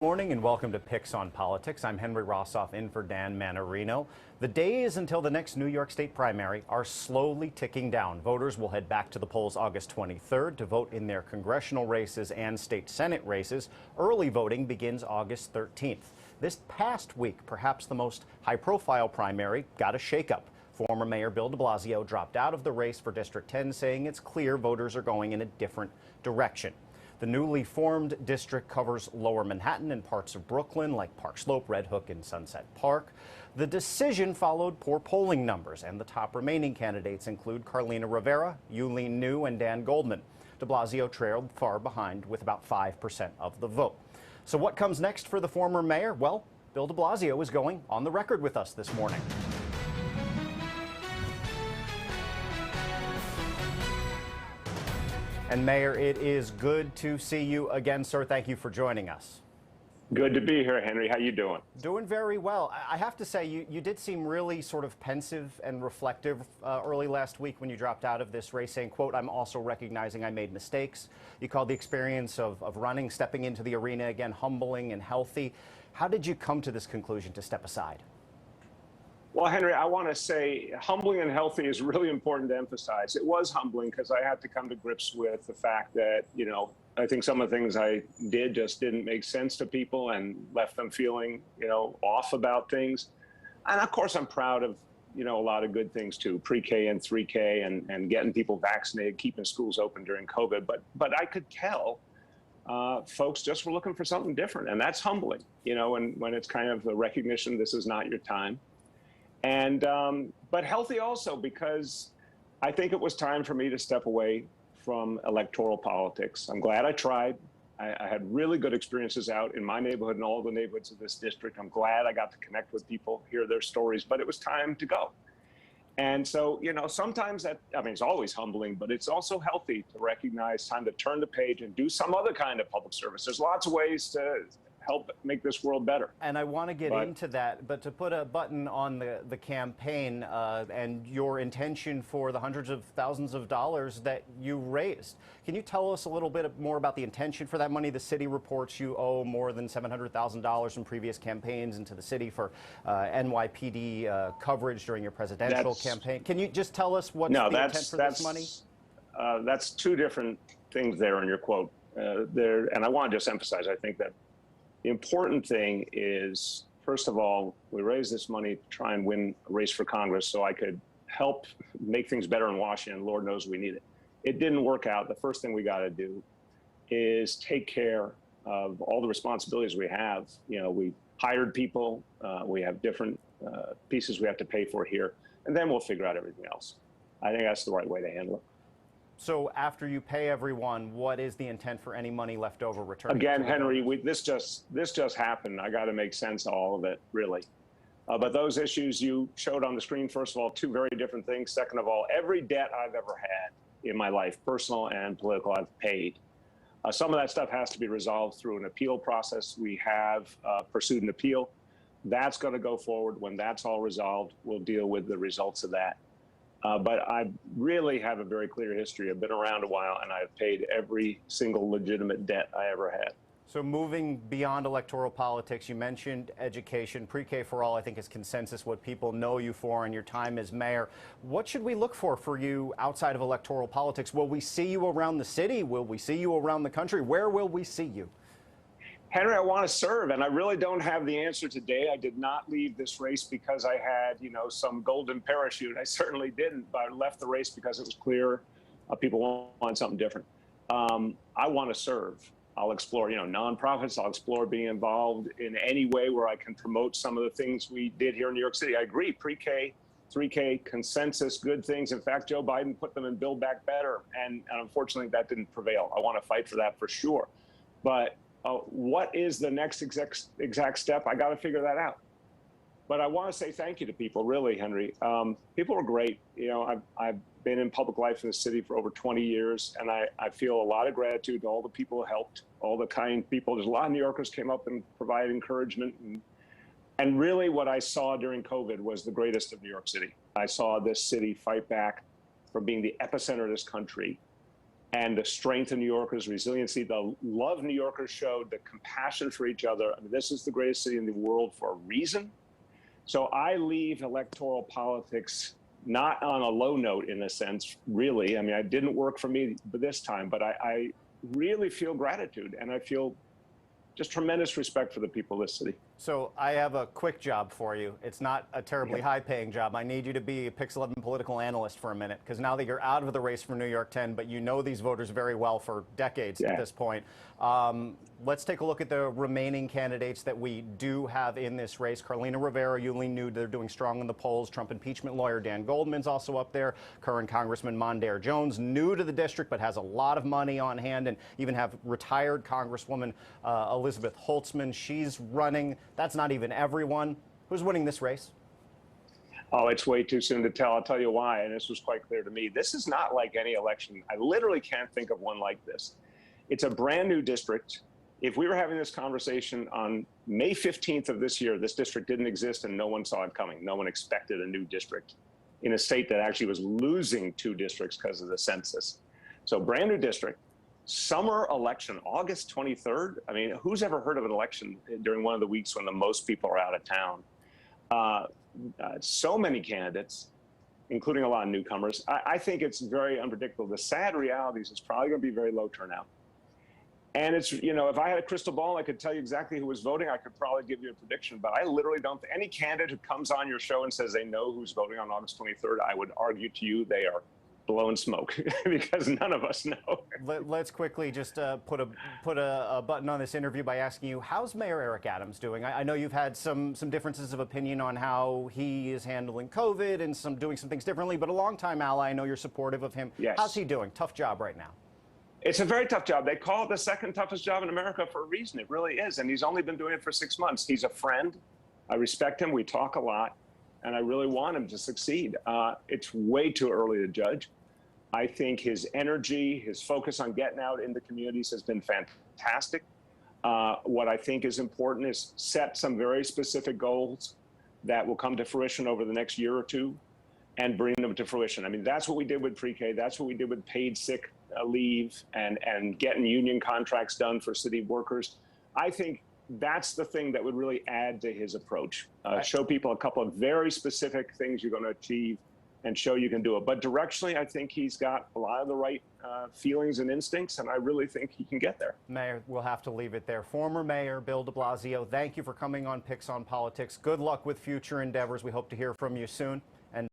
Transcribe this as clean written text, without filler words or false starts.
Morning and welcome to Picks on Politics. I'm Henry Rossoff in for Dan Manarino. The days until the next New York State primary are slowly ticking down. Voters will head back to the polls August 23rd to vote in their congressional races and state Senate races. Early voting begins August 13th. This past week, perhaps the most high-profile primary got a shakeup. Former Mayor Bill de Blasio dropped out of the race for District 10, saying it's clear voters are going in a different direction. The newly formed district covers Lower Manhattan and parts of Brooklyn like Park Slope, Red Hook, and Sunset Park. The decision followed poor polling numbers, and the top remaining candidates include Carlina Rivera, Yuleen New, and Dan Goldman. De Blasio trailed far behind with about 5% of the vote. So what comes next for the former mayor? Well, Bill de Blasio is going on the record with us this morning. And Mayor, it is good to see you again, sir. Thank you for joining us. Good to be here, Henry. How you doing? Doing very well. I have to say, you did seem really sort of pensive and reflective early last week when you dropped out of this race, saying, quote, "I'm also recognizing I made mistakes." You called the experience of running, stepping into the arena again, humbling and healthy. How did you come to this conclusion to step aside? Well, Henry, I want to say humbling and healthy is really important to emphasize. It was humbling because I had to come to grips with the fact that, I think some of the things I did just didn't make sense to people and left them feeling, off about things. And of course, I'm proud of, a lot of good things too, pre-K and 3K and getting people vaccinated, keeping schools open during COVID. But I could tell folks just were looking for something different. And that's humbling, when it's kind of a recognition this is not your time. And but healthy also because I think it was time for me to step away from electoral politics. I'm glad I tried. I had really good experiences out in my neighborhood and all the neighborhoods of this district. I'm glad I got to connect with people, hear their stories, but it was time to go. And so, sometimes it's always humbling, but it's also healthy to recognize time to turn the page and do some other kind of public service. There's lots of ways to help make this world better. And I want to get into that, but to put a button on the campaign and your intention for the hundreds of thousands of dollars that you raised. Can you tell us a little bit more about the intention for that money? The city reports you owe more than $700,000 from previous campaigns into the city for NYPD coverage during your presidential campaign. Can you just tell us what's the intent for this money? That's two different things there in your quote. And I want to just emphasize, I think that the important thing is, first of all, we raised this money to try and win a race for Congress so I could help make things better in Washington. Lord knows we need it. It didn't work out. The first thing we got to do is take care of all the responsibilities we have. We hired people. We have different pieces we have to pay for here. And then we'll figure out everything else. I think that's the right way to handle it. So after you pay everyone, what is the intent for any money left over returning? Again, Henry, this just happened. I got to make sense of all of it, really. But those issues you showed on the screen, first of all, two very different things. Second of all, every debt I've ever had in my life, personal and political, I've paid. Some of that stuff has to be resolved through an appeal process. We have pursued an appeal. That's going to go forward. When that's all resolved, we'll deal with the results of that. But I really have a very clear history. I've been around a while, and I've paid every single legitimate debt I ever had. So moving beyond electoral politics, you mentioned education. Pre-K for all, I think, is consensus, what people know you for in your time as mayor. What should we look for you outside of electoral politics? Will we see you around the city? Will we see you around the country? Where will we see you? Henry, I want to serve, and I really don't have the answer today. I did not leave this race because I had, some golden parachute. I certainly didn't, but I left the race because it was clear people want something different. I want to serve. I'll explore, nonprofits. I'll explore being involved in any way where I can promote some of the things we did here in New York City. I agree, pre-K, 3K, consensus, good things. In fact, Joe Biden put them in Build Back Better, and unfortunately that didn't prevail. I want to fight for that for sure. But what is the next exact step? I got to figure that out. But I want to say thank you to people, really, Henry. People are great. I've been in public life in the city for over 20 years, and I feel a lot of gratitude to all the people who helped, all the kind people. There's a lot of New Yorkers came up and provided encouragement. And really what I saw during COVID was the greatest of New York City. I saw this city fight back from being the epicenter of this country and the strength of New Yorkers, resiliency, the love New Yorkers showed, the compassion for each other. I mean, this is the greatest city in the world for a reason. So I leave electoral politics not on a low note, in a sense, really. I mean, it didn't work for me this time, but I really feel gratitude, and I feel just tremendous respect for the people of this city. So I have a quick job for you. It's not a terribly high-paying job. I need you to be a Pix 11 political analyst for a minute, because now that you're out of the race for New York 10, but you know these voters very well for decades at this point. Let's take a look at the remaining candidates that we do have in this race. Carlina Rivera, Yulene Nude, they're doing strong in the polls. Trump impeachment lawyer Dan Goldman's also up there. Current Congressman Mondaire Jones, new to the district, but has a lot of money on hand, and even have retired Congresswoman Elizabeth Holtzman. She's running. That's not even everyone. Who's winning this race? Oh, it's way too soon to tell. I'll tell you why, and this was quite clear to me. This is not like any election. I literally can't think of one like this. It's a brand new district. If we were having this conversation on May 15th of this year, this district didn't exist and no one saw it coming. No one expected a new district in a state that actually was losing 2 districts because of the census. So brand new district. Summer election, August 23rd. I mean, who's ever heard of an election during one of the weeks when the most people are out of town? So many candidates, including a lot of newcomers. I think it's very unpredictable. The sad reality is it's probably going to be very low turnout. And it's, you know, if I had a crystal ball, I could tell you exactly who was voting. I could probably give you a prediction, but I literally don't. Any candidate who comes on your show and says they know who's voting on August 23rd, I would argue to you they are blowing smoke because none of us know. Let's quickly just put a button on this interview by asking you, how's Mayor Eric Adams doing? I know you've had some differences of opinion on how he is handling COVID and doing some things differently, but a longtime ally. I know you're supportive of him. Yes. How's he doing? Tough job right now. It's a very tough job. They call it the second toughest job in America for a reason. It really is. And he's only been doing it for 6 months. He's a friend. I respect him. We talk a lot. And I really want him to succeed. It's way too early to judge. I think his energy, his focus on getting out into communities has been fantastic. What I think is important is set some very specific goals that will come to fruition over the next year or two and bring them to fruition. I mean, that's what we did with pre-K. That's what we did with paid sick leave and getting union contracts done for city workers. I think that's the thing that would really add to his approach. Show people a couple of very specific things you're going to achieve and show you can do it. But directionally, I think he's got a lot of the right feelings and instincts, and I really think he can get there. Mayor, we'll have to leave it there. Former Mayor Bill de Blasio, thank you for coming on Pix on Politics. Good luck with future endeavors. We hope to hear from you soon.